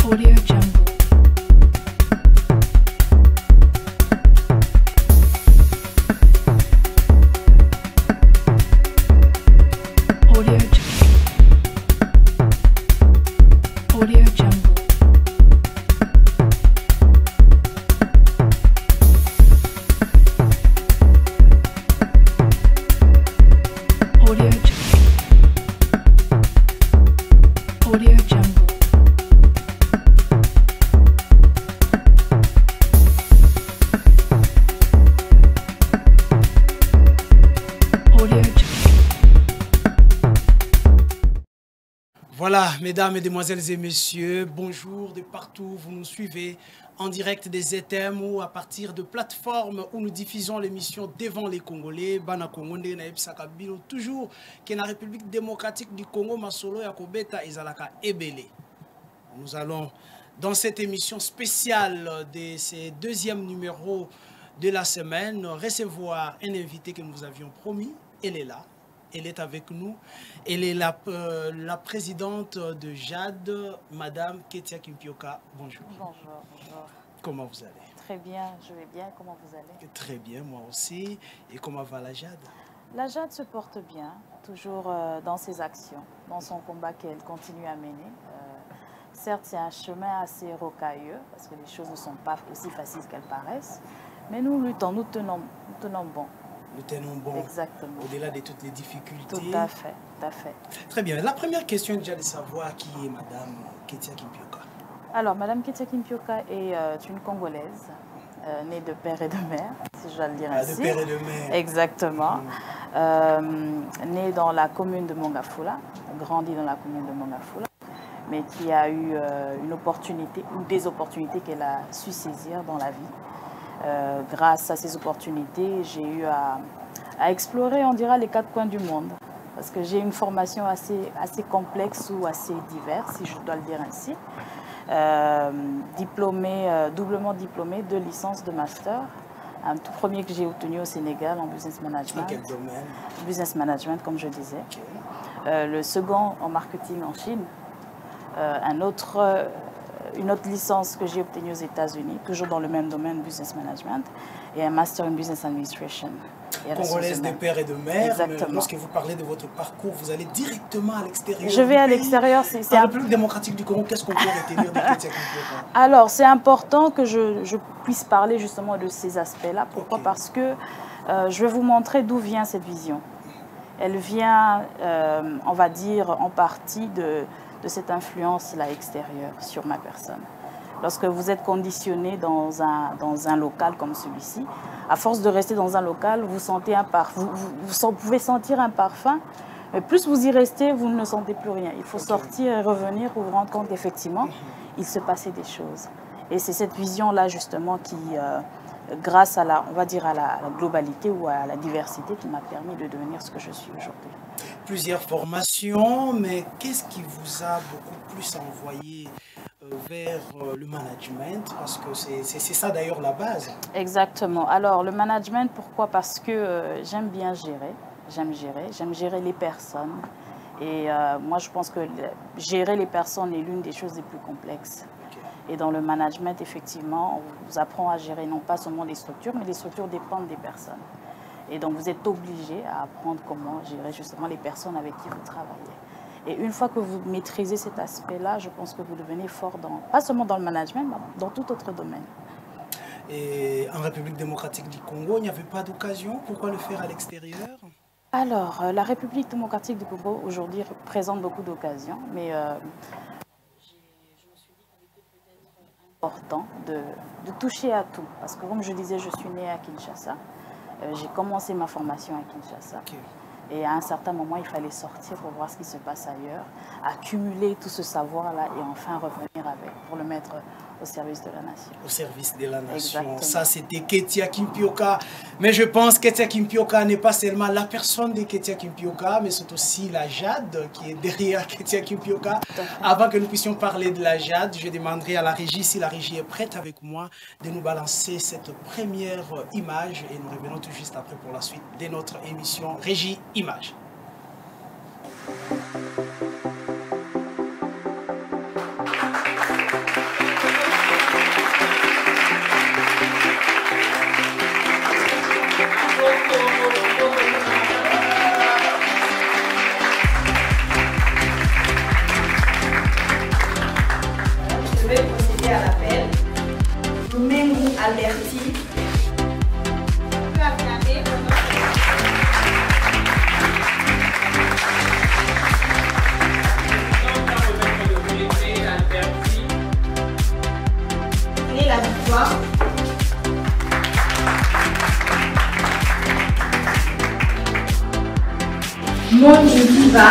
Audio Jungle. Audio Jungle. Audio Jungle. Audio Jungle. Audio Jungle. Audio Jungle. Voilà, mesdames, mesdemoiselles et messieurs, bonjour de partout. Vous nous suivez en direct des ETM ou à partir de plateformes où nous diffusons l'émission Devant les Congolais. Bana Kongonde na Epsaka Bilo, toujours qui est la République démocratique du Congo, Masolo Yakobeta Izalaka Ebele. Nous allons, dans cette émission spéciale de ces deuxième numéro de la semaine, recevoir un invité que nous vous avions promis. Elle est là. Elle est avec nous. Elle est la présidente de JAD, Madame Ketia Kimpioka. Bonjour. Bonjour, bonjour. Comment vous allez? Très bien, je vais bien. Comment vous allez? Très bien, moi aussi. Et comment va la JAD? La JAD se porte bien, toujours dans ses actions, dans son combat qu'elle continue à mener. Certes, c'est un chemin assez rocailleux, parce que les choses ne sont pas aussi faciles qu'elles paraissent. Mais nous luttons, nous tenons bon. Nous tenons bon. Exactement. Au-delà de toutes les difficultés. Tout à fait, tout à fait. Très bien. La première question est déjà de savoir qui est Madame Ketia Kimpioka. Alors, Madame Ketia Kimpioka est une Congolaise, née de père et de mère, si je dois le dire ainsi. De père et de mère. Exactement. Née dans la commune de Mongafula, grandie dans la commune de Mongafula, mais qui a eu une opportunité ou des opportunités qu'elle a su saisir dans la vie. Grâce à ces opportunités, j'ai eu à explorer, on dira, les quatre coins du monde. Parce que j'ai une formation assez complexe ou assez diverse, si je dois le dire ainsi. Doublement diplômée, 2 licences de master. Un tout premier que j'ai obtenu au Sénégal en business management. Dans quel domaine? Business management, comme je disais. Okay. Le second en marketing en Chine. Une autre licence que j'ai obtenue aux États-Unis, toujours dans le même domaine, business management, et un master in business administration. Congolaise de père et de mère. Exactement. Mais lorsque vous parlez de votre parcours, vous allez directement à l'extérieur. Je vais à l'extérieur. En République démocratique du Congo, qu'est-ce qu'on peut retenir de Ketia Kimpioka? Alors, c'est important que je puisse parler justement de ces aspects-là. Pourquoi? Okay. Parce que je vais vous montrer d'où vient cette vision. Elle vient, on va dire, en partie de cette influence-là extérieure sur ma personne. Lorsque vous êtes conditionné dans un local comme celui-ci, à force de rester dans un local, vous sentez vous pouvez sentir un parfum, mais plus vous y restez, vous ne sentez plus rien. Il faut sortir et revenir pour vous rendre compte qu'effectivement, il se passait des choses. Et c'est cette vision-là, justement, qui, grâce à on va dire à la globalité ou à la diversité, qui m'a permis de devenir ce que je suis aujourd'hui. Plusieurs formations, mais qu'est-ce qui vous a beaucoup plus envoyé vers le management? Parce que c'est ça d'ailleurs la base. Exactement. Alors le management, pourquoi? Parce que j'aime bien gérer. J'aime gérer les personnes. Et moi je pense que gérer les personnes est l'une des choses les plus complexes. Okay. Et dans le management, effectivement, on vous apprend à gérer non pas seulement les structures, mais les structures dépendent des personnes. Et donc, vous êtes obligé à apprendre comment gérer justement les personnes avec qui vous travaillez. Et une fois que vous maîtrisez cet aspect-là, je pense que vous devenez fort, pas seulement dans le management, mais dans tout autre domaine. Et en République démocratique du Congo, il n'y avait pas d'occasion. Pourquoi le faire à l'extérieur? Alors, la République démocratique du Congo, aujourd'hui, présente beaucoup d'occasions. Mais je me suis dit qu'il était peut-être important de toucher à tout. Parce que comme je disais, je suis née à Kinshasa. J'ai commencé ma formation à Kinshasa. Okay. Et à un certain moment, il fallait sortir pour voir ce qui se passe ailleurs, accumuler tout ce savoir-là et enfin revenir avec, pour le mettre au service de la nation. Au service de la nation. Exactement. Ça, c'était Ketia Kimpioka. Mais je pense que Ketia Kimpioka n'est pas seulement la personne de Ketia Kimpioka, mais c'est aussi la JAD qui est derrière Ketia Kimpioka. Avant que nous puissions parler de la JAD, je demanderai à la régie, si la régie est prête avec moi, de nous balancer cette première image. Et nous revenons tout juste après pour la suite de notre émission Régie Image. averti. On peut acclamer pour notre prenez la victoire. Mon Dieu viva.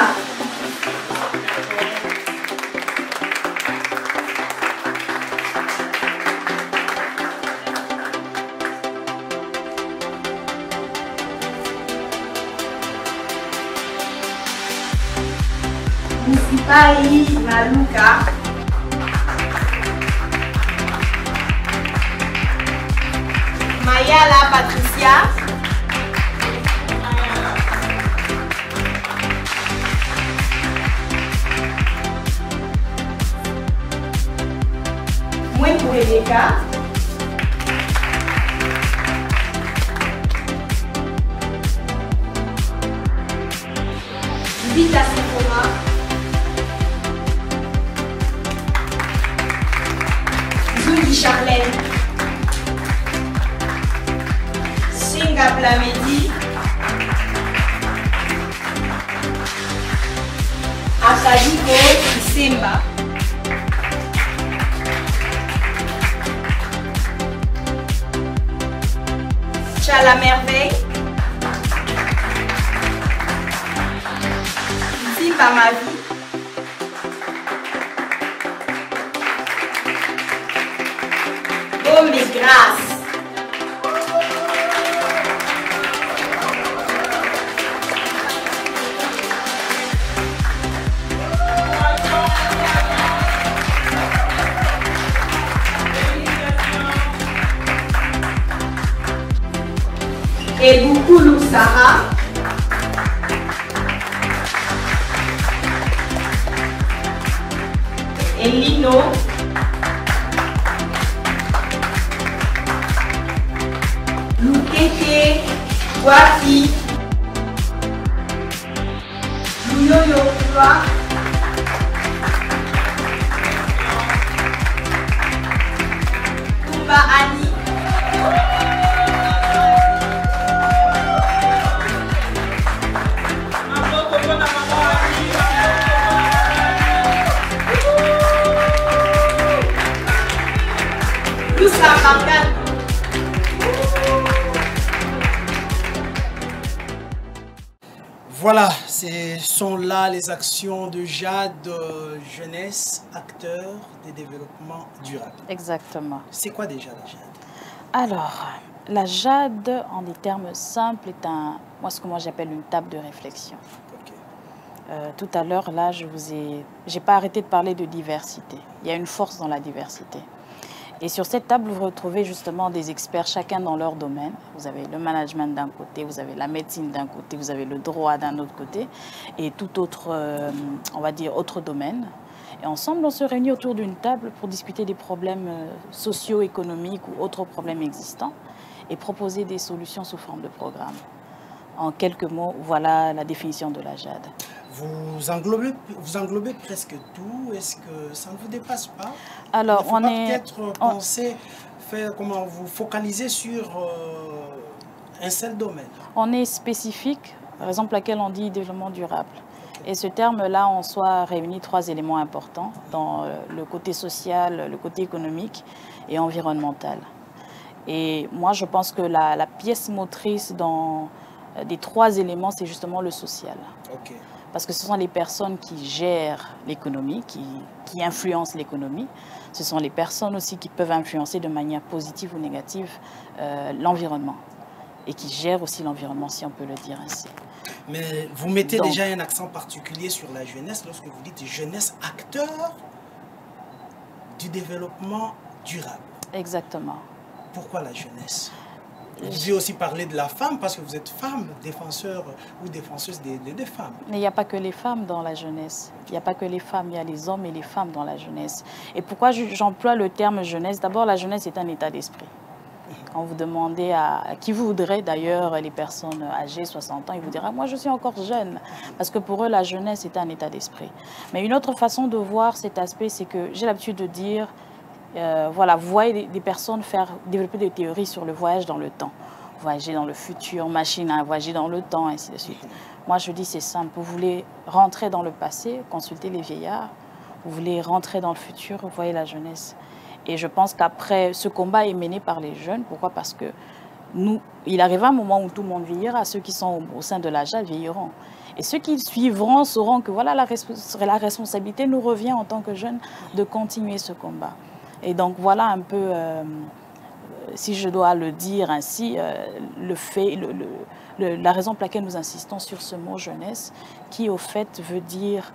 Musipai Maluka. Mayala Patricia. Moi pour Rebecca. Vita Sephora. Zungi Charlène. Singa Plamedi. Akadiko Simba. Chala Merveille. Simba ma vie. Oh mes grâces. Et beaucoup Sarah. Et Lino. Lukeke. Wafi. Luyoyo Kua. Kumba Annie. Voilà, ce sont là les actions de Jade, jeunesse, acteur de développement durable. Exactement. C'est quoi déjà la Jade? Alors, la Jade, en des termes simples, est ce que moi j'appelle une table de réflexion. Okay. Tout à l'heure, là, j'ai pas arrêté de parler de diversité. Il y a une force dans la diversité. Et sur cette table, vous retrouvez justement des experts, chacun dans leur domaine. Vous avez le management d'un côté, vous avez la médecine d'un côté, vous avez le droit d'un autre côté, et tout autre, on va dire, autre domaine. Et ensemble, on se réunit autour d'une table pour discuter des problèmes socio-économiques ou autres problèmes existants et proposer des solutions sous forme de programme. En quelques mots, voilà la définition de la Jade. Vous englobez presque tout. Est-ce que ça ne vous dépasse pas? Alors, on est peut-être penser, faire comment vous focaliser sur un seul domaine. On est spécifique, raison pour laquelle on dit développement durable. Et ce terme-là, en soi, réunit trois éléments importants dans le côté social, le côté économique et environnemental. Et moi, je pense que la pièce motrice dans des trois éléments, c'est justement le social. Okay. Parce que ce sont les personnes qui gèrent l'économie, qui influencent l'économie. Ce sont les personnes aussi qui peuvent influencer de manière positive ou négative l'environnement. Et qui gèrent aussi l'environnement, si on peut le dire ainsi. Mais vous mettez déjà un accent particulier sur la jeunesse lorsque vous dites jeunesse acteur du développement durable. Exactement. Pourquoi la jeunesse? Vous pouvez aussi parler de la femme parce que vous êtes femme, défenseur ou défenseuse des femmes. Mais il n'y a pas que les femmes dans la jeunesse. Il n'y a pas que les femmes, il y a les hommes et les femmes dans la jeunesse. Et pourquoi j'emploie le terme jeunesse? D'abord, la jeunesse est un état d'esprit. Quand vous demandez à qui vous voudrez, d'ailleurs, les personnes âgées, 60 ans, ils vous diront « moi, je suis encore jeune ». Parce que pour eux, la jeunesse est un état d'esprit. Mais une autre façon de voir cet aspect, c'est que j'ai l'habitude de dire voilà, vous voyez des personnes développer des théories sur le voyage dans le temps. Voyager dans le futur, machine à voyager dans le temps, ainsi de suite. Moi, je dis c'est simple. Vous voulez rentrer dans le passé, consulter les vieillards. Vous voulez rentrer dans le futur, vous voyez la jeunesse. Et je pense qu'après, ce combat est mené par les jeunes. Pourquoi? Parce que il arrivera un moment où tout le monde vieillira. Ceux qui sont au sein de l'âge vieilliront. Et ceux qui suivront sauront que voilà, la responsabilité nous revient en tant que jeunes de continuer ce combat. Et donc voilà un peu, si je dois le dire ainsi, la raison pour laquelle nous insistons sur ce mot jeunesse, qui au fait veut dire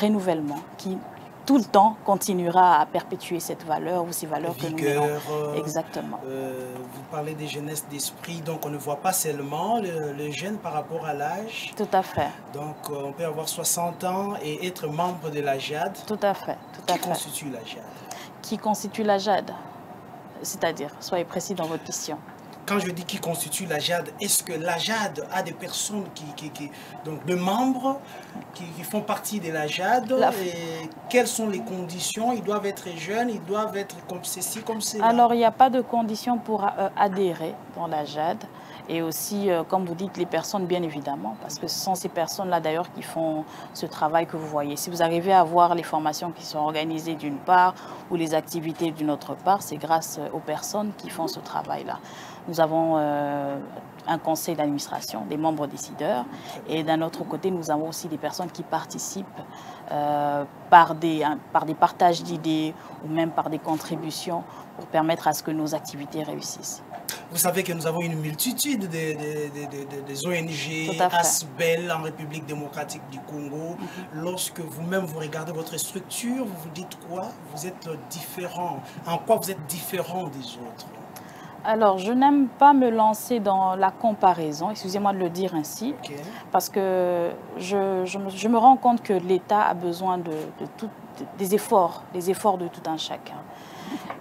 renouvellement, qui tout le temps continuera à perpétuer cette valeur ou ces valeurs que nous menons. Exactement. Vous parlez des jeunesses d'esprit, donc on ne voit pas seulement le jeune par rapport à l'âge. Tout à fait. Donc on peut avoir 60 ans et être membre de la JAD. Tout à fait. Qui constitue la JAD? Qui constitue la JAD? C'est-à-dire, soyez précis dans votre question. Quand je dis qui constitue la JAD, est-ce que la JAD a des personnes donc de membres qui font partie de la JAD et quelles sont les conditions? Ils doivent être jeunes, ils doivent être comme ceci, comme cela. Alors, il n'y a pas de conditions pour adhérer dans la JAD. Et aussi, comme vous dites, les personnes, bien évidemment, parce que ce sont ces personnes-là, d'ailleurs, qui font ce travail que vous voyez. Si vous arrivez à voir les formations qui sont organisées d'une part ou les activités d'une autre part, c'est grâce aux personnes qui font ce travail-là. Nous avons un conseil d'administration, des membres décideurs, et d'un autre côté, nous avons aussi des personnes qui participent par des partages d'idées ou même par des contributions pour permettre à ce que nos activités réussissent. Vous savez que nous avons une multitude des ONG, ASBEL en République démocratique du Congo. Lorsque vous-même vous regardez votre structure, vous vous dites quoi? Vous êtes différent. En quoi vous êtes différent des autres? Alors, je n'aime pas me lancer dans la comparaison, excusez-moi de le dire ainsi, parce que je me rends compte que l'État a besoin des efforts de tout un chacun.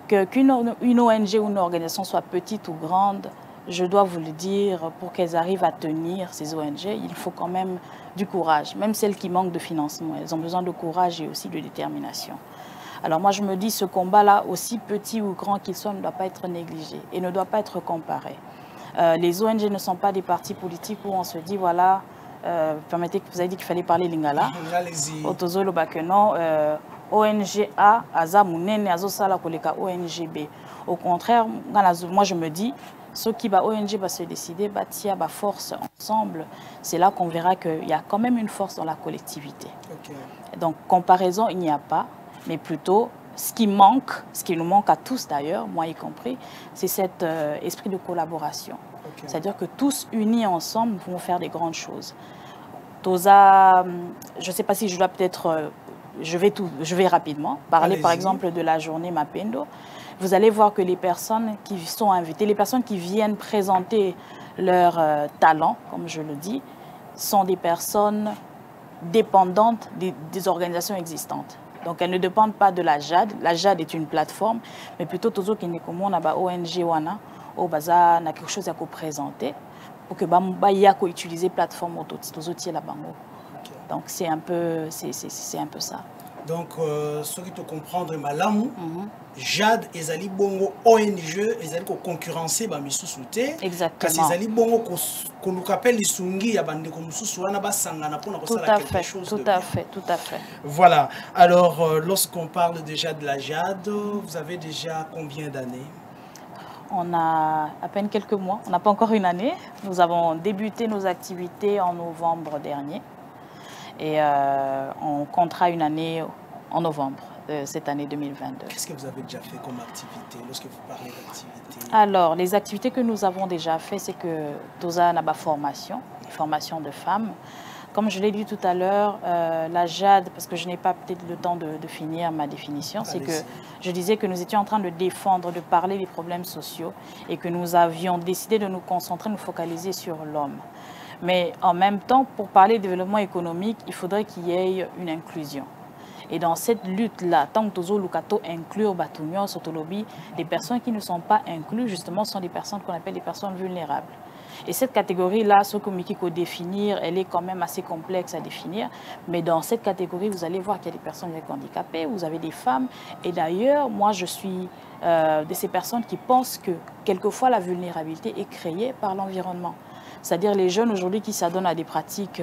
Qu'une ONG ou une organisation soit petite ou grande, je dois vous le dire, pour qu'elles arrivent à tenir ces ONG, il faut quand même du courage. Même celles qui manquent de financement, elles ont besoin de courage et aussi de détermination. Alors moi, je me dis, ce combat-là, aussi petit ou grand qu'il soit, ne doit pas être négligé et ne doit pas être comparé. Les ONG ne sont pas des partis politiques où on se dit, voilà, permettez que vous avez dit qu'il fallait parler lingala. Allez-y. Otozolo bakeno, ONG A, Aza Mounene, Azosala Koleka, ONG B. Au contraire, moi je me dis, ceux qui va ONG va se décider, tia ba force ensemble, c'est là qu'on verra qu'il y a quand même une force dans la collectivité. Donc comparaison, il n'y a pas. Mais plutôt, ce qui nous manque à tous d'ailleurs, moi y compris, c'est cet esprit de collaboration. C'est-à-dire que tous unis ensemble vont faire des grandes choses. Toza, je ne sais pas si je dois peut-être, je vais rapidement parler par exemple de la journée Mapendo. Vous allez voir que les personnes qui sont invitées, les personnes qui viennent présenter leur talent, comme je le dis, sont des personnes dépendantes des organisations existantes. Donc, elles ne dépendent pas de la JAD. La JAD est une plateforme, mais plutôt tout ce qui est comme on a ONG wana, au bazar, na quelque chose à présenter pour que baya ko utiliser plateforme auto tout la bango. Donc, c'est un peu ça. Donc, ce qui te comprendre malamu, JAD ezali bongo ONG ezali ko concurrencer ba misusu te. Exactement. Kasi ezali bongo ko nous appelle lisungi ya bande ko misusu wana basangana pona ko sala quelque chose de bien. Tout à fait. Voilà. Alors, lorsqu'on parle déjà de la JAD, vous avez déjà combien d'années? On a à peine quelques mois, on n'a pas encore une année. Nous avons débuté nos activités en novembre dernier et on comptera une année en novembre de cette année 2022. Qu'est-ce que vous avez déjà fait comme activité lorsque vous parlez d'activité? Alors, les activités que nous avons déjà fait, c'est que Toza n'a pas formation de femmes. Comme je l'ai dit tout à l'heure, la JAD, parce que je n'ai pas peut-être le temps de finir ma définition, c'est que je disais que nous étions en train de défendre, de parler des problèmes sociaux et que nous avions décidé de nous concentrer, nous focaliser sur l'homme. Mais en même temps, pour parler de développement économique, il faudrait qu'il y ait une inclusion. Et dans cette lutte-là, tant que Tozo Lukato inclure Batunyo, Sotolobi, les personnes qui ne sont pas incluses, justement, sont des personnes qu'on appelle des personnes vulnérables. Et cette catégorie-là, ce communiqué définir, elle est quand même assez complexe à définir. Mais dans cette catégorie, vous allez voir qu'il y a des personnes avec handicapés, vous avez des femmes. Et d'ailleurs, moi, je suis de ces personnes qui pensent que quelquefois la vulnérabilité est créée par l'environnement. C'est-à-dire les jeunes aujourd'hui qui s'adonnent à des pratiques,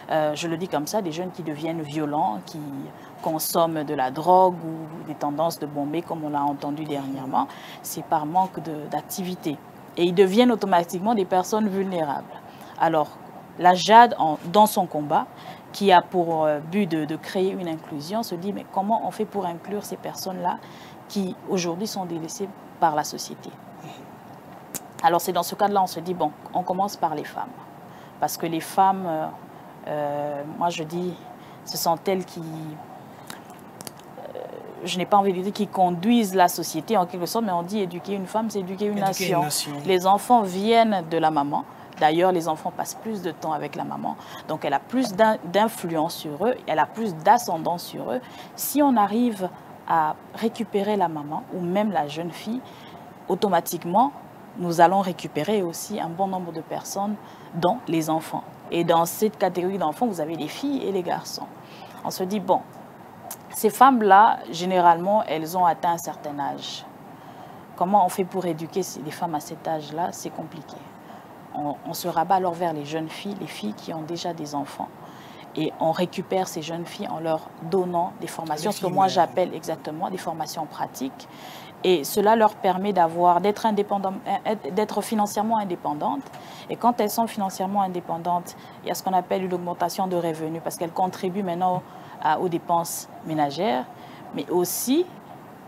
je le dis comme ça, des jeunes qui deviennent violents, qui consomment de la drogue ou des tendances de bomber, comme on l'a entendu dernièrement, c'est par manque d'activité. Et ils deviennent automatiquement des personnes vulnérables. Alors, la JAD, dans son combat, qui a pour but de créer une inclusion, se dit, mais comment on fait pour inclure ces personnes-là qui, aujourd'hui, sont délaissées par la société? Alors, c'est dans ce cadre-là, on se dit, bon, on commence par les femmes. Parce que les femmes, moi je dis, ce sont elles qui, je n'ai pas envie de dire qui conduisent la société en quelque sorte, mais on dit éduquer une femme, c'est éduquer une nation. Les enfants viennent de la maman. D'ailleurs, les enfants passent plus de temps avec la maman. Donc, elle a plus d'influence sur eux, elle a plus d'ascendance sur eux. Si on arrive à récupérer la maman ou même la jeune fille, automatiquement, nous allons récupérer aussi un bon nombre de personnes, dont les enfants. Et dans cette catégorie d'enfants, vous avez les filles et les garçons. On se dit, bon, ces femmes-là, généralement, elles ont atteint un certain âge. Comment on fait pour éduquer les femmes à cet âge-là? C'est compliqué. On se rabat alors vers les jeunes filles, les filles qui ont déjà des enfants. Et on récupère ces jeunes filles en leur donnant des formations, ce que moi j'appelle exactement des formations pratiques. Et cela leur permet d'être financièrement indépendantes. Et quand elles sont financièrement indépendantes, il y a ce qu'on appelle une augmentation de revenus parce qu'elles contribuent maintenant aux dépenses ménagères. Mais aussi,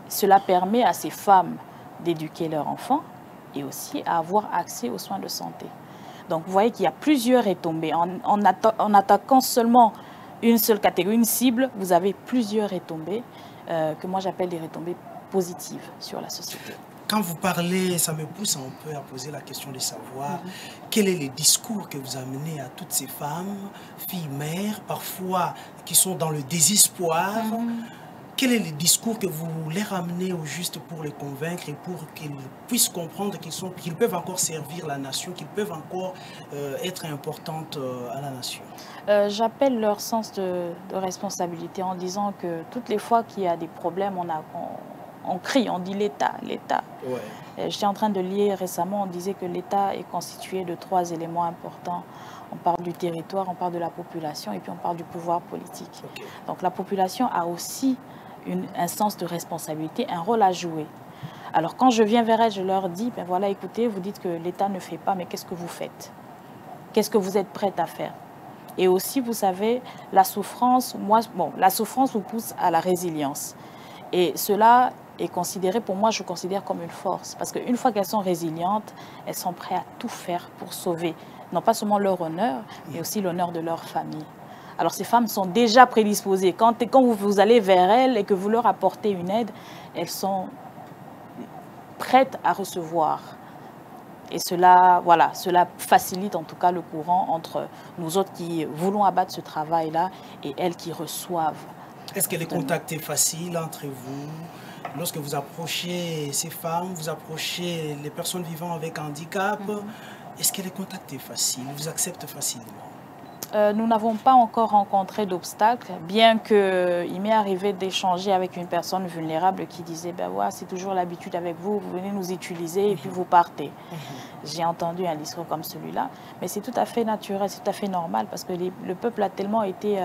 cela permet à ces femmes d'éduquer leurs enfants et aussi à avoir accès aux soins de santé. Donc vous voyez qu'il y a plusieurs retombées. En attaquant seulement une seule catégorie, une cible, vous avez plusieurs retombées que moi j'appelle des retombées positives sur la société. Quand vous parlez, ça me pousse un peu à poser la question de savoir quel est le discours que vous amenez à toutes ces femmes, filles, mères, parfois qui sont dans le désespoir. Quel est le discours que vous leur amenez au juste pour les convaincre et pour qu'ils puissent comprendre qu'ils peuvent encore servir la nation, qu'ils peuvent encore être importantes à la nation? J'appelle leur sens de responsabilité en disant que toutes les fois qu'il y a des problèmes, on crie, on dit l'État, l'État. Ouais. J'étais en train de lire récemment, on disait que l'État est constitué de 3 éléments importants. On parle du territoire, on parle de la population et puis on parle du pouvoir politique. Okay. Donc la population a aussi un sens de responsabilité, un rôle à jouer. Alors quand je viens vers elles, je leur dis, ben voilà, écoutez, vous dites que l'État ne fait pas, mais qu'est-ce que vous faites? Qu'est-ce que vous êtes prête à faire? Et aussi, vous savez, la souffrance, la souffrance vous pousse à la résilience. Et cela est considéré, pour moi, je considère comme une force. Parce qu'une fois qu'elles sont résilientes, elles sont prêtes à tout faire pour sauver, non pas seulement leur honneur, mais aussi l'honneur de leur famille. Alors ces femmes sont déjà prédisposées. Quand vous allez vers elles et que vous leur apportez une aide, elles sont prêtes à recevoir. Et cela, voilà, cela facilite en tout cas le courant entre nous autres qui voulons abattre ce travail-là et elles qui reçoivent. Est-ce que les contacts sont faciles entre vous? Lorsque vous approchez ces femmes, vous approchez les personnes vivant avec handicap, est-ce que les contacts sont faciles? Vous acceptent facilement? Nous n'avons pas encore rencontré d'obstacles, bien qu'il m'est arrivé d'échanger avec une personne vulnérable qui disait ben ouais, c'est toujours l'habitude avec vous, vous venez nous utiliser et puis vous partez. J'ai entendu un discours comme celui-là, mais c'est tout à fait naturel, c'est tout à fait normal parce que le peuple a tellement été...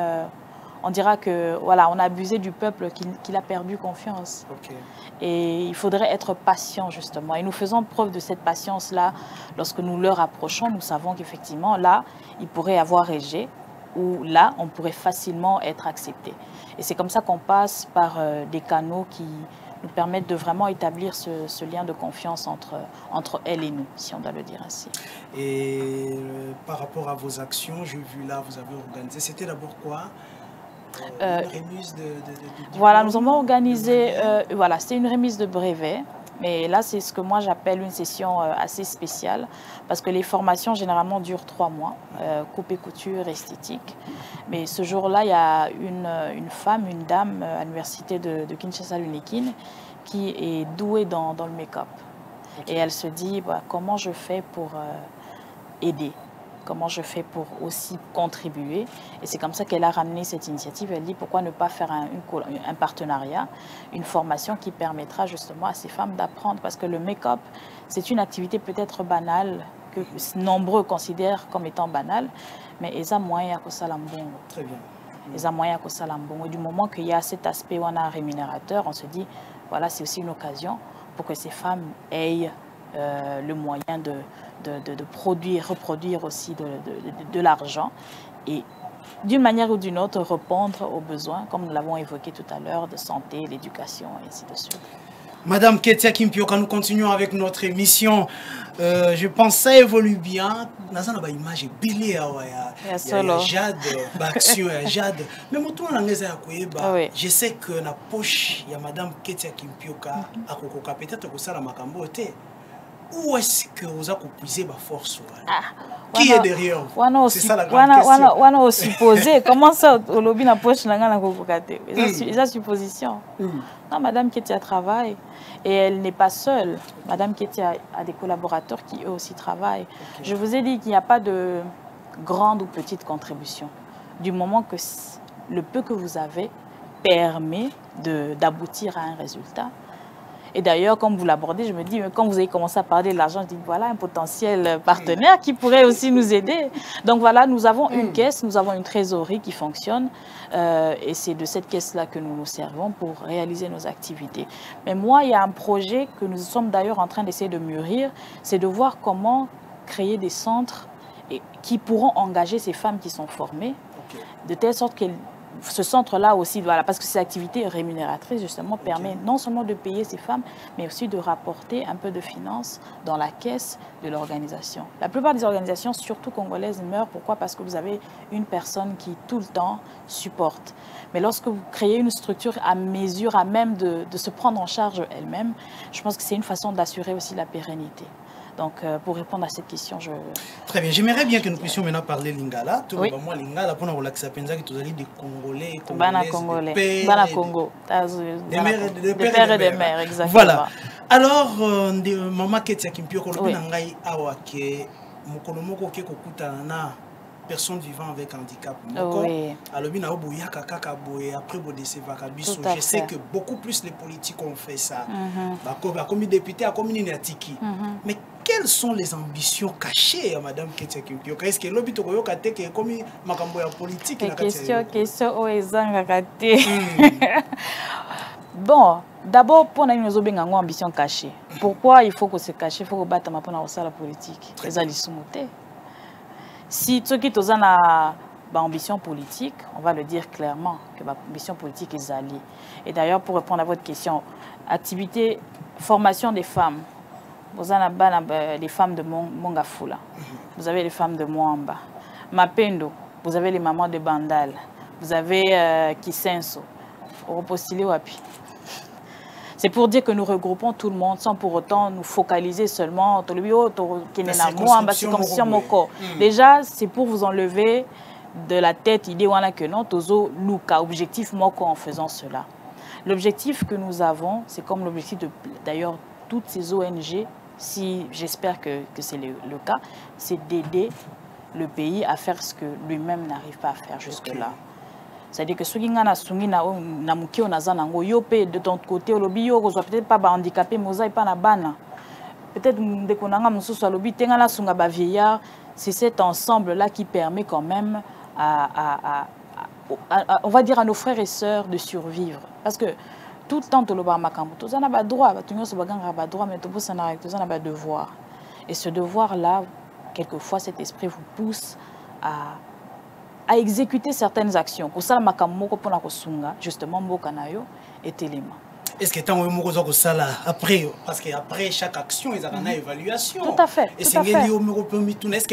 on dira que voilà, on a abusé du peuple qu'il a perdu confiance. Okay. Et il faudrait être patient justement. Et nous faisons preuve de cette patience-là lorsque nous leur approchons. Nous savons qu'effectivement, là, il pourrait y avoir rejet ou là, on pourrait facilement être accepté. Et c'est comme ça qu'on passe par des canaux qui nous permettent de vraiment établir ce lien de confiance entre elles et nous, si on doit le dire ainsi. Et par rapport à vos actions, j'ai vu là, vous avez organisé, c'était d'abord quoi? Une remise de voilà, nous avons organisé, voilà, c'est une remise de brevet, mais là c'est ce que moi j'appelle une session assez spéciale, parce que les formations généralement durent 3 mois, coupe et couture, esthétique. Mais ce jour-là, il y a une femme, une dame à l'université de Kinshasa Lunékin qui est douée dans le make-up. Okay. Et elle se dit, bah, comment je fais pour aider? Comment je fais pour aussi contribuer? Et c'est comme ça qu'elle a ramené cette initiative. Elle dit pourquoi ne pas faire un partenariat, une formation qui permettra justement à ces femmes d'apprendre. Parce que le make-up, c'est une activité peut-être banale, que nombreux considèrent comme étant banale, mais ils ont moyen à ça l'ambon. Très bien. Ils ont moyen à ça l'ambon. Et du moment qu'il y a cet aspect où on a un rémunérateur, on se dit, voilà, c'est aussi une occasion pour que ces femmes aient le moyen de produire, reproduire aussi de l'argent et d'une manière ou d'une autre répondre aux besoins, comme nous l'avons évoqué tout à l'heure, de santé, l'éducation et ainsi de suite. Madame Ketia Kimpioka, nous continuons avec notre émission. Je pense que ça évolue bien. Nous avons une image belle. Il y a Jade, Action, Jade. Mais je sais que dans la poche, il y a Madame Ketia Kimpioka, peut-être que ça la makambo. Où est-ce que vous avez puisé ma force? Qui est derrière vous? C'est ça la grande question. On a supposé. Comment ça, au lobby na poche na kokokate? Ils ont supposition. Non, Madame Ketia travaille et elle n'est pas seule. Madame Ketia a des collaborateurs qui eux aussi travaillent. Okay. Je vous ai dit qu'il n'y a pas de grande ou petite contribution. Du moment que le peu que vous avez permet d'aboutir à un résultat. Et d'ailleurs, comme vous l'abordez, je me dis, quand vous avez commencé à parler de l'argent, je dis, voilà un potentiel partenaire qui pourrait aussi nous aider. Donc voilà, nous avons une caisse, nous avons une trésorerie qui fonctionne. Et c'est de cette caisse-là que nous nous servons pour réaliser nos activités. Mais moi, il y a un projet que nous sommes d'ailleurs en train d'essayer de mûrir, c'est de voir comment créer des centres qui pourront engager ces femmes qui sont formées, de telle sorte qu'elles... Ce centre-là aussi, voilà, parce que cette activité rémunératrice, justement, permet non seulement de payer ces femmes, mais aussi de rapporter un peu de finances dans la caisse de l'organisation. La plupart des organisations, surtout congolaises, meurent. Pourquoi? Parce que vous avez une personne qui, tout le temps, supporte. Mais lorsque vous créez une structure à mesure, à même de se prendre en charge elle-même, je pense que c'est une façon d'assurer aussi la pérennité. Donc, pour répondre à cette question, je... Très bien. J'aimerais bien que nous puissions maintenant parler lingala. Oui. Moi, lingala, pour nous relaxer, penser que tous les Congolais, Congolais, des Congo, des pères et des mères, exactement. Voilà. Alors, Maman Ketia Kimpioka, le nangai awake, mokonomoko ke kokuta na personnes vivant avec handicap. Oui. Alors, après, je sais que beaucoup plus les politiques ont fait ça. Comme député, comme Niatiki. Mais quelles sont les ambitions cachées à Madame Ketia Kimpioka? Est-ce que l'objet est comme ma politique? Question bon, d'abord, pour nous avons une ambition cachée. Pourquoi il faut que se cache? Il faut que battre la politique. Si ceux qui ont une ambition politique, on va le dire clairement, que l'ambition politique est alliée. Et d'ailleurs, pour répondre à votre question, activité, formation des femmes. Vous avez les femmes de Mongafula, vous avez les femmes de Mwamba, Mapendo, vous avez les mamans de Bandal, vous avez Kisenso, Oropostile Wapi. C'est pour dire que nous regroupons tout le monde sans pour autant nous focaliser seulement sur Moko. Déjà, c'est pour vous enlever de la tête l'idée que non, Tozo Luka, objectif Moko en faisant cela. L'objectif que nous avons, c'est comme l'objectif de d'ailleurs toutes ces ONG, si j'espère que c'est le cas, c'est d'aider le pays à faire ce que lui-même n'arrive pas à faire jusque-là. C'est-à-dire que ceux qui ont de ton côté, peut-être pas handicapé, mais pas na bana. Peut-être que c'est cet ensemble-là qui permet quand même on va dire à nos frères et sœurs de survivre. Parce que tout le temps, on a droit, mais on a devoir. Et ce devoir-là, quelquefois, cet esprit vous pousse à exécuter certaines actions. Justement, est-ce que après, parce qu'après chaque action, il y a une évaluation. Tout à fait. Et c'est est-ce que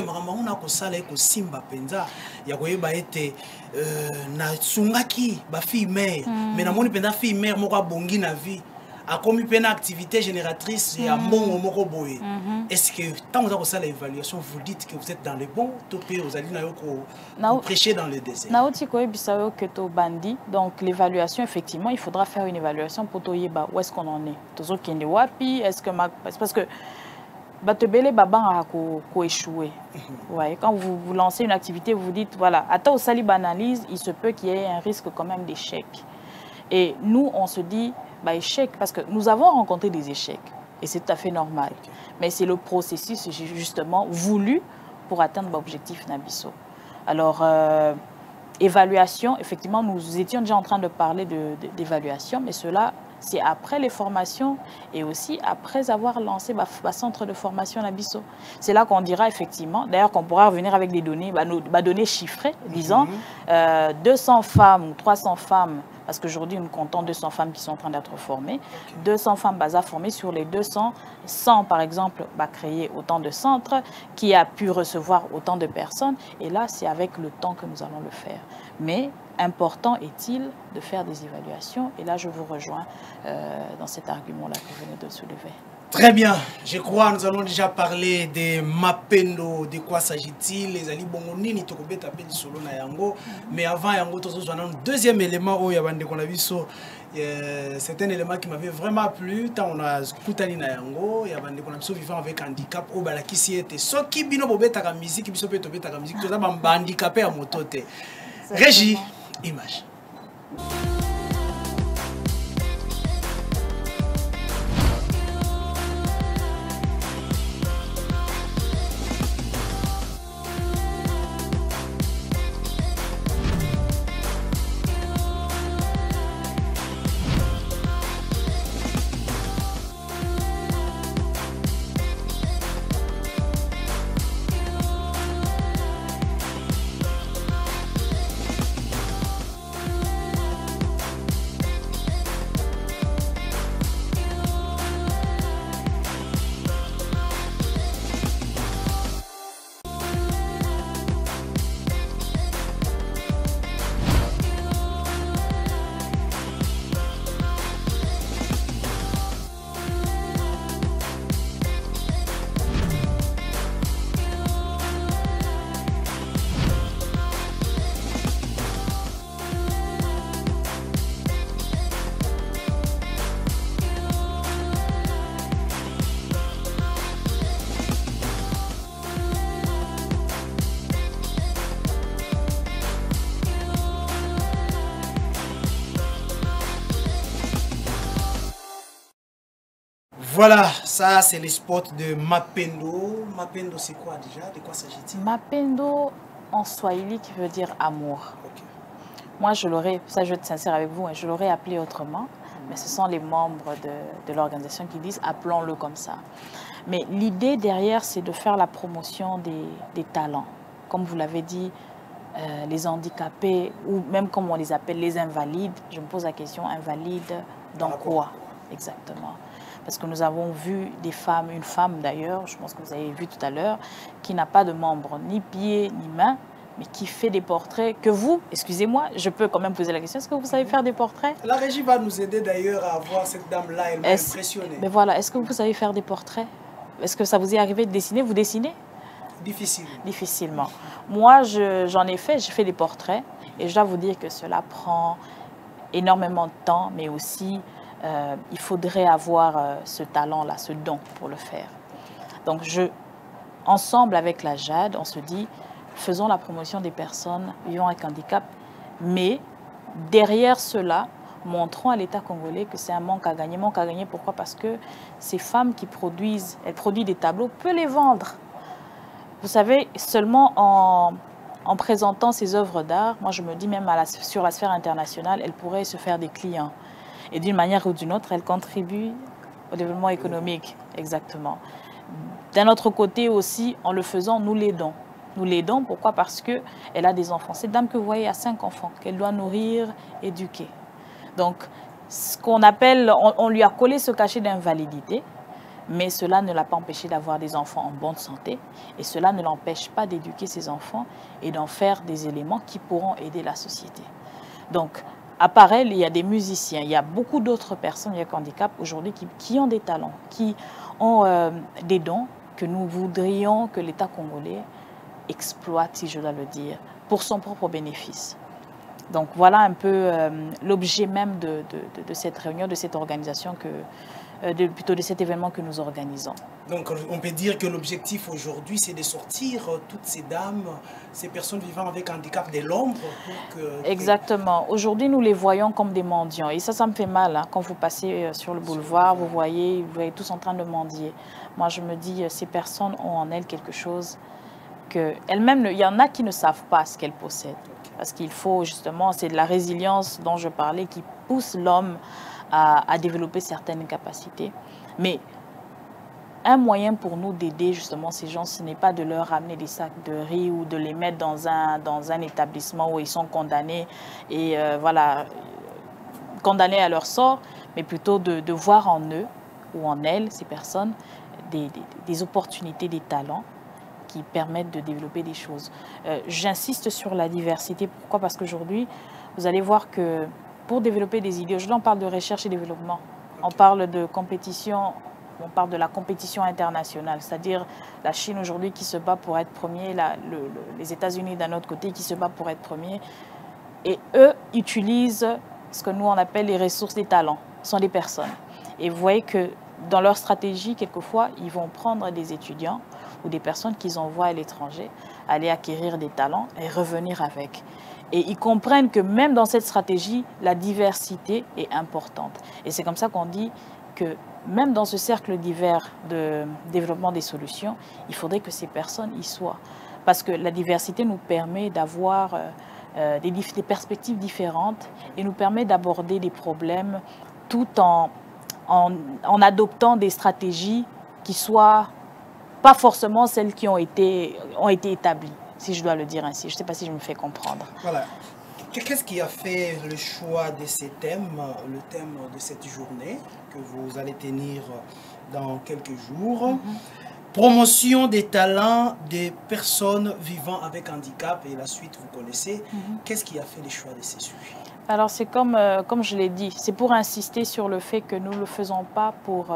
une activité génératrice et un bon moko boy. Est-ce que tant que vous avez l'évaluation, vous dites que vous êtes dans le bon topé, vous allez prêcher dans le désert? Donc l'évaluation, effectivement, il faudra faire une évaluation pour où est-ce qu'on en est. Est-ce que parce que Batebele Baban a échoué. Ouais, quand vous lancez une activité, vous dites, voilà, à Sali banalise, il se peut qu'il y ait un risque quand même d'échec. Et nous, on se dit, bah, échec, parce que nous avons rencontré des échecs. Et c'est tout à fait normal. Okay. Mais c'est le processus, justement, voulu pour atteindre l'objectif Nabiso. Alors, évaluation, effectivement, nous étions déjà en train de parler d'évaluation, mais cela, c'est après les formations et aussi après avoir lancé le centre de formation Nabiso. C'est là qu'on dira effectivement, d'ailleurs qu'on pourra revenir avec des données, données chiffrées, disant 200 femmes ou 300 femmes, parce qu'aujourd'hui nous comptons 200 femmes qui sont en train d'être formées, 200 femmes à former sur les 200, 100 par exemple créer autant de centres, qui a pu recevoir autant de personnes, et là c'est avec le temps que nous allons le faire. Mais important est-il de faire des évaluations, et là je vous rejoins dans cet argument-là que vous venez de soulever. Très bien, je crois nous allons déjà parler de Mapendo, de quoi s'agit-il, les Ali Bongonini, Tokobet appelle solo na yango, mais avant yango, un deuxième élément où il y a c'est un élément qui m'avait vraiment plu, tant on a Koutani na yango, il y a des vivant avec handicap, au balakisi était, ce qui bino bobeta la musique, qui bino bobeta la musique, tout ça m'a handicapé à motote. Régie, image. Voilà, ça c'est les spots de Mapendo. Mapendo c'est quoi déjà? De quoi s'agit-il? Mapendo en swahili qui veut dire amour. Okay. Moi je l'aurais, ça je vais être sincère avec vous, je l'aurais appelé autrement, mais ce sont les membres de l'organisation qui disent appelons-le comme ça. Mais l'idée derrière c'est de faire la promotion des talents. Comme vous l'avez dit, les handicapés ou même comme on les appelle les invalides, je me pose la question, invalides dans quoi exactement? Parce que nous avons vu des femmes, une femme d'ailleurs, je pense que vous avez vu tout à l'heure, qui n'a pas de membres, ni pieds, ni mains, mais qui fait des portraits que vous, excusez-moi, je peux quand même poser la question, est-ce que vous savez faire des portraits? La régie va nous aider d'ailleurs à voir cette dame-là, elle m'a impressionnée. Mais voilà, est-ce que vous savez faire des portraits? Est-ce que ça vous est arrivé de dessiner? Vous dessinez? Difficilement. Difficilement. Moi, j'en ai fait, j'ai fait des portraits, et je dois vous dire que cela prend énormément de temps, mais aussi... il faudrait avoir ce talent-là, ce don pour le faire. Donc, ensemble avec la JAD, on se dit, faisons la promotion des personnes vivant avec handicap, mais derrière cela, montrons à l'État congolais que c'est un manque à gagner. Manque à gagner, pourquoi? Parce que ces femmes qui produisent, elles produisent des tableaux, peuvent les vendre. Vous savez, seulement en présentant ces œuvres d'art, moi je me dis même sur la sphère internationale, elles pourraient se faire des clients. Et d'une manière ou d'une autre, elle contribue au développement économique, exactement. D'un autre côté aussi, en le faisant, nous l'aidons. Nous l'aidons, pourquoi? Parce qu'elle a des enfants. Cette dame que vous voyez a 5 enfants qu'elle doit nourrir, éduquer. Donc, ce qu'on appelle, on lui a collé ce cachet d'invalidité, mais cela ne l'a pas empêché d'avoir des enfants en bonne santé, et cela ne l'empêche pas d'éduquer ses enfants et d'en faire des éléments qui pourront aider la société. Donc, à part elle, il y a des musiciens, il y a beaucoup d'autres personnes avec handicap aujourd'hui qui ont des talents, qui ont des dons que nous voudrions que l'État congolais exploite, si je dois le dire, pour son propre bénéfice. Donc voilà un peu l'objet même de cette réunion, de cette organisation plutôt de cet événement que nous organisons. Donc on peut dire que l'objectif aujourd'hui, c'est de sortir toutes ces dames, ces personnes vivant avec handicap de l'ombre. Exactement. Aujourd'hui, nous les voyons comme des mendiants. Et ça me fait mal. Hein. Quand vous passez sur le boulevard, vous voyez tous en train de mendier. Moi, je me dis, ces personnes ont en elles quelque chose qu'elles-mêmes, il y en a qui ne savent pas ce qu'elles possèdent. Parce qu'il faut justement, c'est de la résilience dont je parlais qui pousse l'homme à développer certaines capacités. Mais un moyen pour nous d'aider justement ces gens, ce n'est pas de leur ramener des sacs de riz ou de les mettre dans un établissement où ils sont condamnés et voilà, condamnés à leur sort, mais plutôt de voir en eux ou en elles, ces personnes, des opportunités, des talents qui permettent de développer des choses. J'insiste sur la diversité. Pourquoi? Parce qu'aujourd'hui, vous allez voir que pour développer des idées, aujourd'hui on parle de recherche et développement, on parle de compétition, on parle de la compétition internationale, c'est-à-dire la Chine aujourd'hui qui se bat pour être premier, les États-Unis d'un autre côté qui se bat pour être premier, et eux utilisent ce que nous on appelle les ressources des talents, ce sont des personnes. Et vous voyez que dans leur stratégie, quelquefois, ils vont prendre des étudiants ou des personnes qu'ils envoient à l'étranger, aller acquérir des talents et revenir avec. Et ils comprennent que même dans cette stratégie, la diversité est importante. Et c'est comme ça qu'on dit que même dans ce cercle divers de développement des solutions, il faudrait que ces personnes y soient. Parce que la diversité nous permet d'avoir des perspectives différentes et nous permet d'aborder des problèmes tout en adoptant des stratégies qui soient pas forcément celles qui ont été établies, si je dois le dire ainsi. Je ne sais pas si je me fais comprendre. Voilà. Qu'est-ce qui a fait le choix de ces thèmes, le thème de cette journée que vous allez tenir dans quelques jours? Promotion des talents des personnes vivant avec handicap, et la suite vous connaissez. Qu'est-ce qui a fait le choix de ces sujets? Alors c'est comme je l'ai dit, c'est pour insister sur le fait que nous ne le faisons pas pour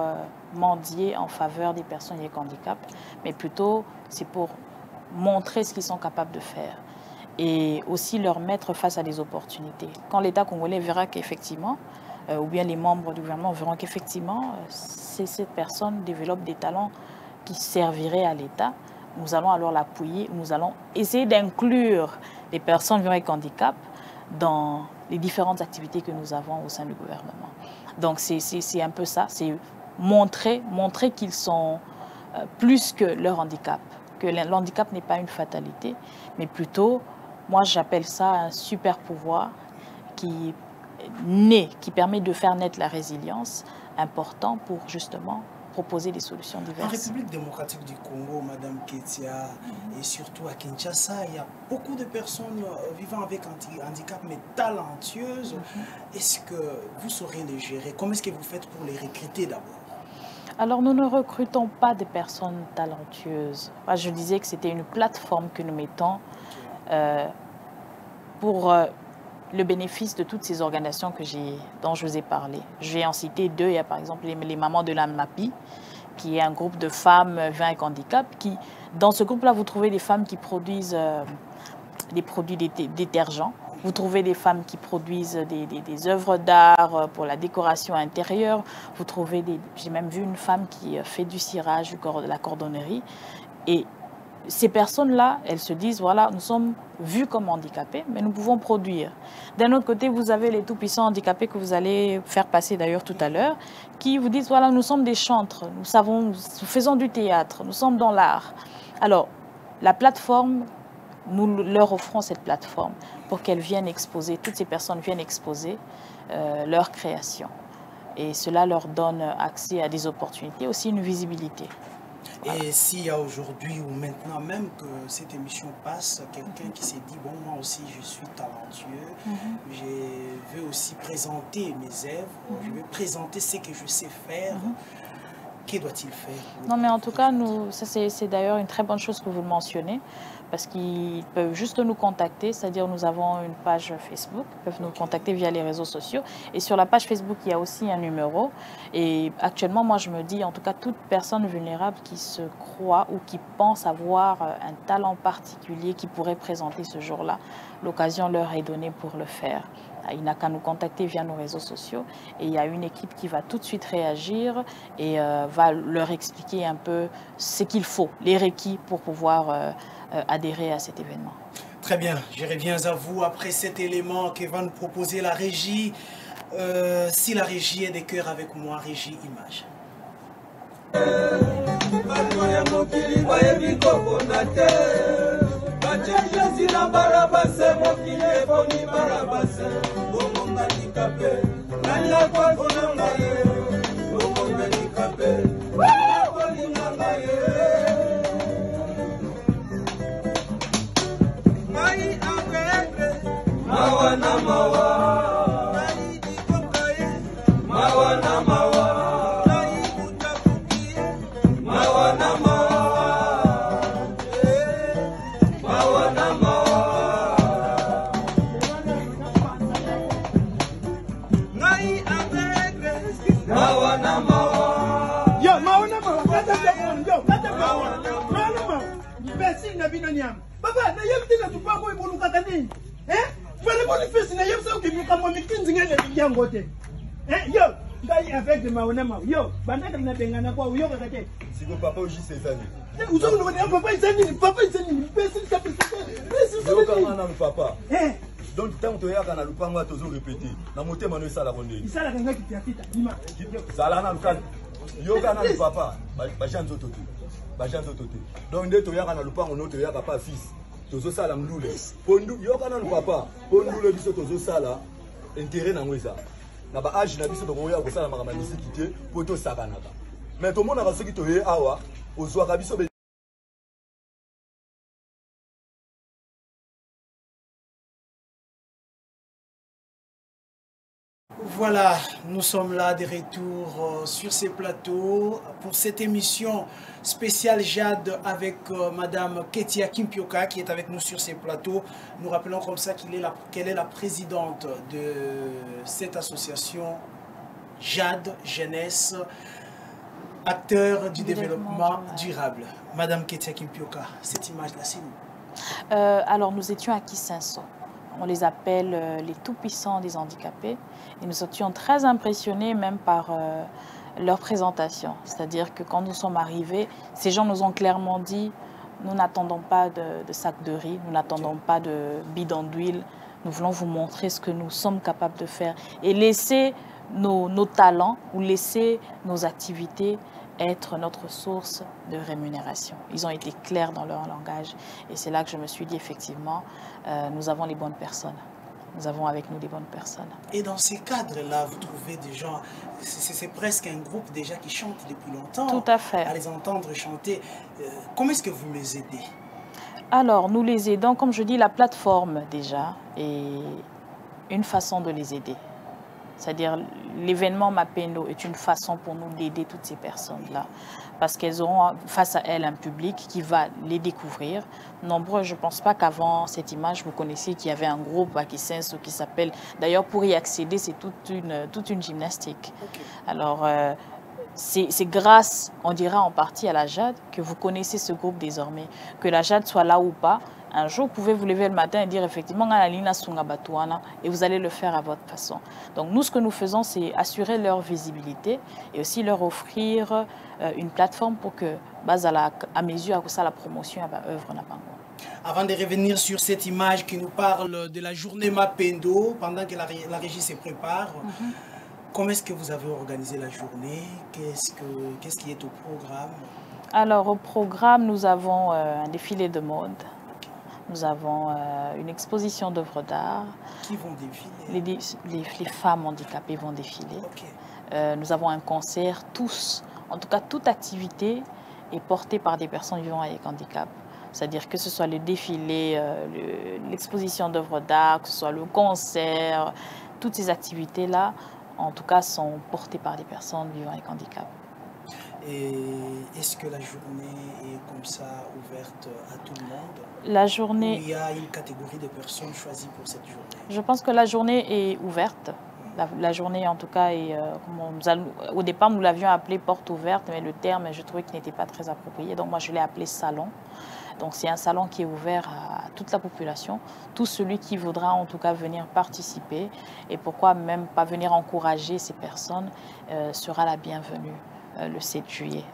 mendier en faveur des personnes avec handicap, mais plutôt c'est pour montrer ce qu'ils sont capables de faire et aussi leur mettre face à des opportunités. Quand l'État congolais verra qu'effectivement, ou bien les membres du gouvernement verront qu'effectivement, cette personne développe des talents qui serviraient à l'État, nous allons alors l'appuyer, nous allons essayer d'inclure les personnes vivant avec handicap dans les différentes activités que nous avons au sein du gouvernement. Donc c'est un peu ça, c'est montrer qu'ils sont plus que leur handicap, que l'handicap n'est pas une fatalité, mais plutôt, moi j'appelle ça un super pouvoir qui permet de faire naître la résilience, important pour justement proposer des solutions diverses. En République démocratique du Congo, Madame Ketia, et surtout à Kinshasa, il y a beaucoup de personnes vivant avec handicap, mais talentueuses. Est-ce que vous saurez les gérer? Comment est-ce que vous faites pour les recruter d'abord? Alors, nous ne recrutons pas des personnes talentueuses. Moi, je disais que c'était une plateforme que nous mettons pour le bénéfice de toutes ces organisations dont je vous ai parlé. Je vais en citer deux. Il y a par exemple les mamans de la MAPI, qui est un groupe de femmes vivant avec handicap. Dans ce groupe-là, vous trouvez des femmes qui produisent des produits détergents. Vous trouvez des femmes qui produisent des œuvres d'art pour la décoration intérieure. Vous trouvez j'ai même vu une femme qui fait du cirage, de la cordonnerie. Et ces personnes-là, elles se disent, voilà, nous sommes vus comme handicapés, mais nous pouvons produire. D'un autre côté, vous avez les tout-puissants handicapés que vous allez faire passer d'ailleurs tout à l'heure, qui vous disent, voilà, nous sommes des chantres, nous faisons du théâtre, nous sommes dans l'art. Alors, la plateforme, nous leur offrons cette plateforme pour qu'elles viennent exposer, toutes ces personnes viennent exposer leur création. Et cela leur donne accès à des opportunités, aussi une visibilité. Voilà. Et s'il y a aujourd'hui ou maintenant même que cette émission passe, quelqu'un qui s'est dit, bon, moi aussi je suis talentueux, je veux aussi présenter mes œuvres, je veux présenter ce que je sais faire, que doit-il faire? Non, mais en tout cas, ça c'est d'ailleurs une très bonne chose que vous le mentionnez, parce qu'ils peuvent juste nous contacter, c'est-à-dire nous avons une page Facebook, ils peuvent nous contacter via les réseaux sociaux. Et sur la page Facebook, il y a aussi un numéro. Et actuellement, moi, je me dis, en tout cas, toute personne vulnérable qui se croit ou qui pense avoir un talent particulier qui pourrait présenter ce jour-là, l'occasion leur est donnée pour le faire. Il n'a qu'à nous contacter via nos réseaux sociaux et il y a une équipe qui va tout de suite réagir et va leur expliquer un peu ce qu'il faut, les requis pour pouvoir adhérer à cet événement. Très bien, je reviens à vous après cet élément que va nous proposer la régie. Si la régie est des cœurs avec moi, régie image. Papa, na yem tina tu pa ko e bonu katani. Fale bonu fesi na yem sa ke mi kamo mi kinzinga le yangote. Yo, ngai avec de maonama. Yo, banda na bengana kwa yo kakate. Siko papa oji sezani. Uzo no ne papa izani, pesi ka pesi. Yo kama na papa. Donc tant to yaka na lupango tozo répéter. Na motema no sala konde. Isala kanga kitiakita. Ima. Sala na lukan. Yo kana na papa, ba janzo toto. Bajanzo toté. Donc nde to yaka na lupango no to yaka pa fils. Tozo sala mlule. Pondu yo kana na papa, pondu le biso tozo sala intérêt na ngweza. Na ba âge na biso to ko ya ko sala makama misikité poto sabanaka. Mais to mona ka soki to ye awa, ozwa ka biso Voilà, nous sommes là de retour sur ces plateaux pour cette émission spéciale Jade avec Madame Ketia Kimpioka qui est avec nous sur ces plateaux. Nous rappelons comme ça qu'elle est la présidente de cette association Jade Jeunesse, acteur du développement durable. Madame Ketia Kimpioka, cette image-là, c'est où? Alors, nous étions à Kisenso. On les appelle les tout-puissants des handicapés. Et nous étions très impressionnés même par leur présentation. C'est-à-dire que quand nous sommes arrivés, ces gens nous ont clairement dit « Nous n'attendons pas de sacs de riz, nous n'attendons pas de bidons d'huile. Nous voulons vous montrer ce que nous sommes capables de faire. Et laisser nos talents ou laisser nos activités être notre source de rémunération. » Ils ont été clairs dans leur langage. Et c'est là que je me suis dit, effectivement, nous avons les bonnes personnes. Nous avons avec nous des bonnes personnes. Et dans ces cadres-là, vous trouvez des gens, c'est presque un groupe déjà qui chante depuis longtemps. Tout à fait. À les entendre chanter. Comment est-ce que vous les aidez? Alors, nous les aidons, comme je dis, la plateforme déjà est une façon de les aider. C'est-à-dire, l'événement Mapendo est une façon pour nous d'aider toutes ces personnes-là. Parce qu'elles auront face à elles un public qui va les découvrir. Nombreux, je ne pense pas qu'avant cette image, vous connaissiez qu'il y avait un groupe à Kisenso qui s'appelle... D'ailleurs, pour y accéder, c'est toute une gymnastique. Okay. Alors, c'est grâce, on dira en partie à la Jade, que vous connaissez ce groupe désormais. Que la Jade soit là ou pas, un jour, vous pouvez vous lever le matin et dire effectivement, et vous allez le faire à votre façon. Donc nous, ce que nous faisons, c'est assurer leur visibilité et aussi leur offrir une plateforme pour que, à mesure que ça, la promotion œuvre n'a pas. Avant de revenir sur cette image qui nous parle de la journée Mapendo, pendant que la régie se prépare, comment est-ce que vous avez organisé la journée? Qu'est-ce qui est au programme? Alors, au programme, nous avons un défilé de mode. Nous avons une exposition d'œuvres d'art. Qui vont défiler? Les femmes handicapées vont défiler. Okay. Nous avons un concert, tous. En tout cas, toute activité est portée par des personnes vivant avec handicap. C'est-à-dire que ce soit le défilé, l'exposition d'œuvres d'art, que ce soit le concert, toutes ces activités-là, en tout cas, sont portées par des personnes vivant avec handicap. Et est-ce que la journée est comme ça ouverte à tout le monde? La journée... Ou il y a une catégorie de personnes choisies pour cette journée? Je pense que la journée est ouverte. La journée, en tout cas, est, au départ, nous l'avions appelée porte ouverte, mais le terme, je trouvais qu'il n'était pas très approprié. Donc, moi, je l'ai appelé salon. Donc, c'est un salon qui est ouvert à toute la population. Tout celui qui voudra, en tout cas, venir participer. Et pourquoi même pas venir encourager ces personnes sera la bienvenue le 7 juillet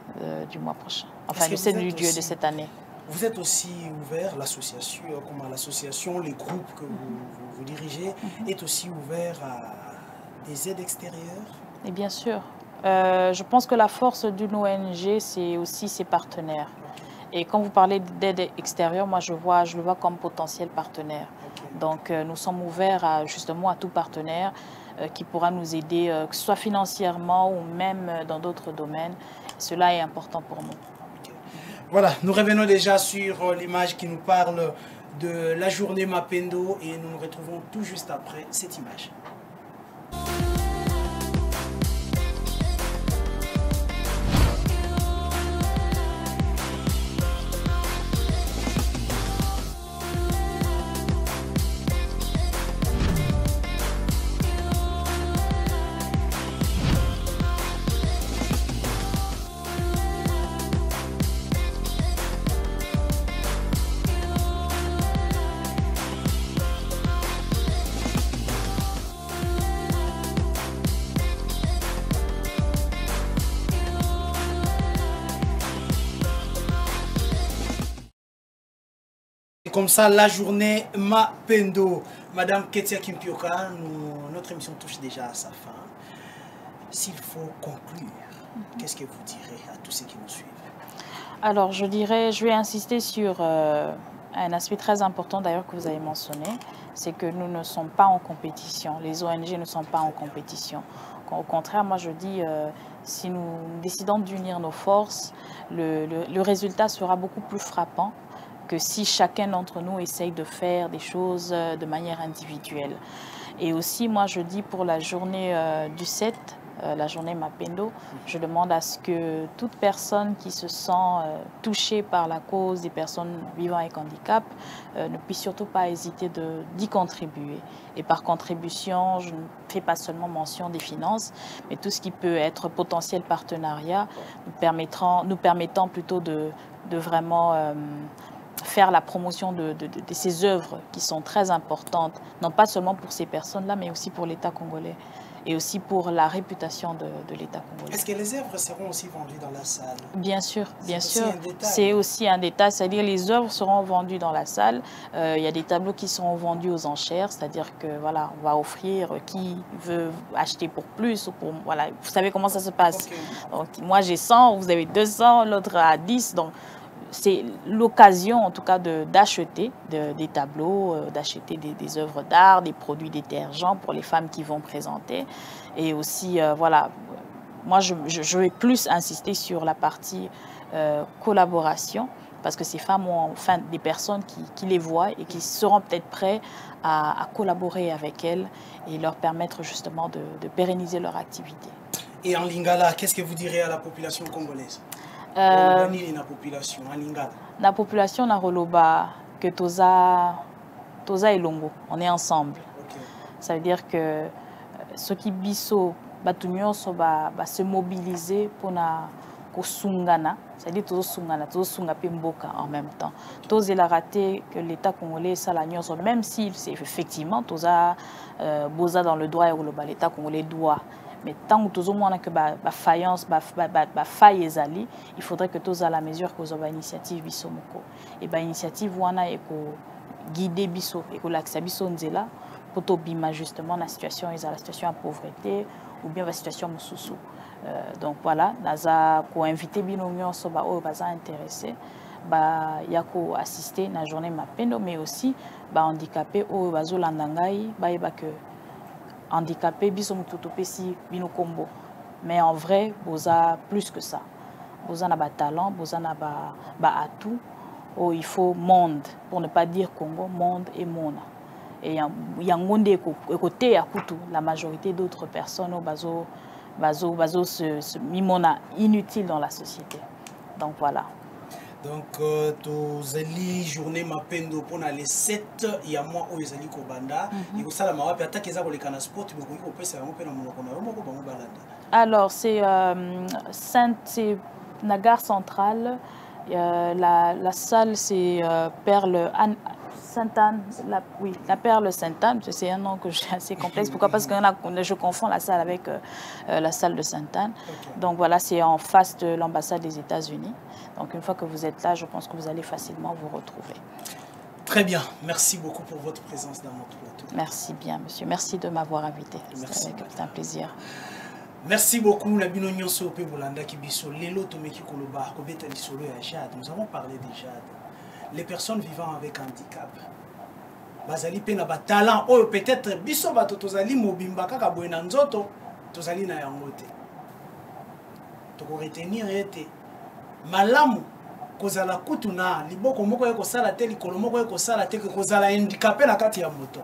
du mois prochain. Enfin, le 7 juillet de cette année. Vous êtes aussi ouvert, l'association, comment l'association, les groupes que vous dirigez, est aussi ouvert à des aides extérieures? Et bien sûr. Je pense que la force d'une ONG, c'est aussi ses partenaires. Et quand vous parlez d'aide extérieure, moi je le vois comme potentiel partenaire. Donc nous sommes ouverts justement à tout partenaire qui pourra nous aider, que ce soit financièrement ou même dans d'autres domaines. Cela est important pour nous. Voilà, nous revenons déjà sur l'image qui nous parle de la journée Mapendo et nous nous retrouvons tout juste après cette image. Comme ça, la journée Mapendo. Madame Ketia Kimpioka, notre émission touche déjà à sa fin. S'il faut conclure, qu'est-ce que vous direz à tous ceux qui nous suivent? Alors, je vais insister sur un aspect très important d'ailleurs que vous avez mentionné, c'est que nous ne sommes pas en compétition. Les ONG ne sont pas en compétition. Au contraire, moi je dis, si nous décidons d'unir nos forces, le résultat sera beaucoup plus frappant que si chacun d'entre nous essaye de faire des choses de manière individuelle. Et aussi, moi, je dis pour la journée du 7, la journée Mapendo, je demande à ce que toute personne qui se sent touchée par la cause des personnes vivant avec handicap ne puisse surtout pas hésiter d'y contribuer. Et par contribution, je ne fais pas seulement mention des finances, mais tout ce qui peut être potentiel partenariat nous permettant plutôt de vraiment faire la promotion de ces œuvres qui sont très importantes, non pas seulement pour ces personnes-là, mais aussi pour l'État congolais et aussi pour la réputation de l'État congolais. Est-ce que les œuvres seront aussi vendues dans la salle? Bien sûr, bien sûr. C'est aussi un détail, c'est-à-dire les œuvres seront vendues dans la salle. Il y a des tableaux qui seront vendus aux enchères, c'est-à-dire que voilà, on va offrir qui veut acheter pour plus ou pour voilà. Vous savez comment ça se passe. Okay. Donc moi j'ai 100, vous avez 200, l'autre a 10, donc c'est l'occasion en tout cas d'acheter des tableaux, d'acheter des œuvres d'art, des produits détergents pour les femmes qui vont présenter. Et aussi, voilà, moi je vais plus insister sur la partie collaboration, parce que ces femmes ont enfin des personnes qui les voient et qui seront peut-être prêts à collaborer avec elles et leur permettre justement de pérenniser leur activité. Et en Lingala, qu'est-ce que vous direz à la population congolaise? La population na roloba que toza elongo, on est ensemble. Okay. Ça veut dire que ceux qui biso batunyo so ba se mobiliser pour na kosungana, c'est-à-dire tozo sunga pe mboka en même temps. Toze la raté que l'État congolais ça la nyonso, même si c'est effectivement toza boza dans le droit et roloba l'État congolais doit. Mais tant que tout le monde a que faillance, faille ezali, il faudrait que tous à la mesure que vous avez initiative bisomoko. Et l'initiative wana est guider biso et que l'accès biso nzela pour tobima justement la situation la situation de pauvreté ou bien la situation mususu. Donc voilà, naza ko inviter binomio so ba o baza intéressé yako assister na journée Mapendo, mais aussi handicapé o bazo landangai ba que handicapé, mais en vrai, boza plus que ça. Boza n'a pas talent, boza n'a pas atout. Oh, il faut monde, pour ne pas dire Congo, monde et monde. Et il y a un monde côté à Koutou, la majorité d'autres personnes au bazo se mimona inutile dans la société. Donc voilà. Donc, tozali journée mapendo pour les 7 il y a moi où ezali kobanda et ko sala mawapi attaque eza ko lekana sport mais ko pesa yango pe na monoko na yo moko bango balanda. Alors c'est c'est la gare centrale, la salle c'est Perle Sainte-Anne, la Perle Sainte-Anne, c'est un nom que j'ai assez complexe. Pourquoi? Parce que je confonds la salle avec la salle de Sainte-Anne. Okay. Donc voilà, c'est en face de l'ambassade des États-Unis. Donc une fois que vous êtes là, je pense que vous allez facilement vous retrouver. Très bien, merci beaucoup pour votre présence dans notre plateau. Merci bien, monsieur. Merci de m'avoir invité. C'est un plaisir. Merci beaucoup, Nabino Nyonso Pe Bolanda Kibiso, Lelo Tomeki Koloba, Kobeta Lisolo et Jade. Nous avons parlé de Jade. Les personnes vivant avec handicap. Bazali pe na ba talent oh peut-être biso bato tozali mobimba kaka boye na nzoto tozali na yango te. Toko retenir ete malamu kozala kutuna liboko moko yeko sala te likolo moko yeko sala te kozala handicapé na kati ya moto.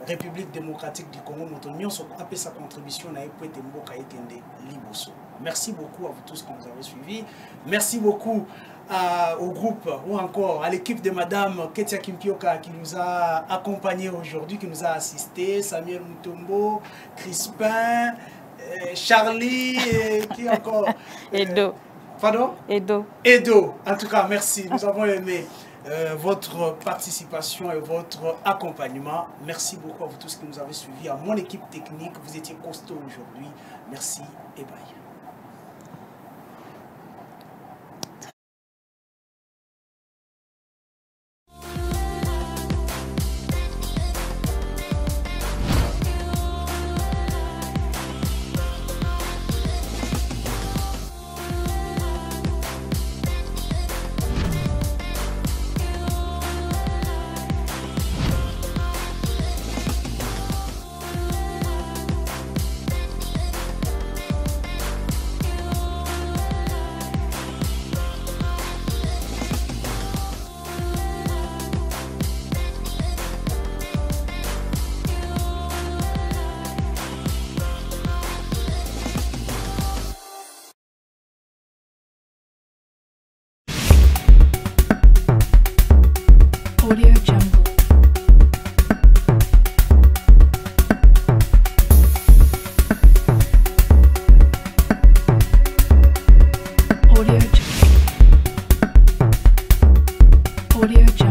République démocratique du Congo moto nyonso apé sa contribution na epwete mboka ekende liboso. Merci beaucoup à vous tous qui nous avez suivis. Merci beaucoup au groupe ou encore à l'équipe de Madame Ketia Kimpioka qui nous a accompagnés aujourd'hui, qui nous a assistés, Samuel Mutombo, Crispin, Charlie, et qui encore Edo. Pardon? Edo. Edo. En tout cas, merci. Nous avons aimé votre participation et votre accompagnement. Merci beaucoup à vous tous qui nous avez suivis, à mon équipe technique. Vous étiez costaud aujourd'hui. Merci et bye. Audio Jungle. Audio Jungle. Audio Jungle.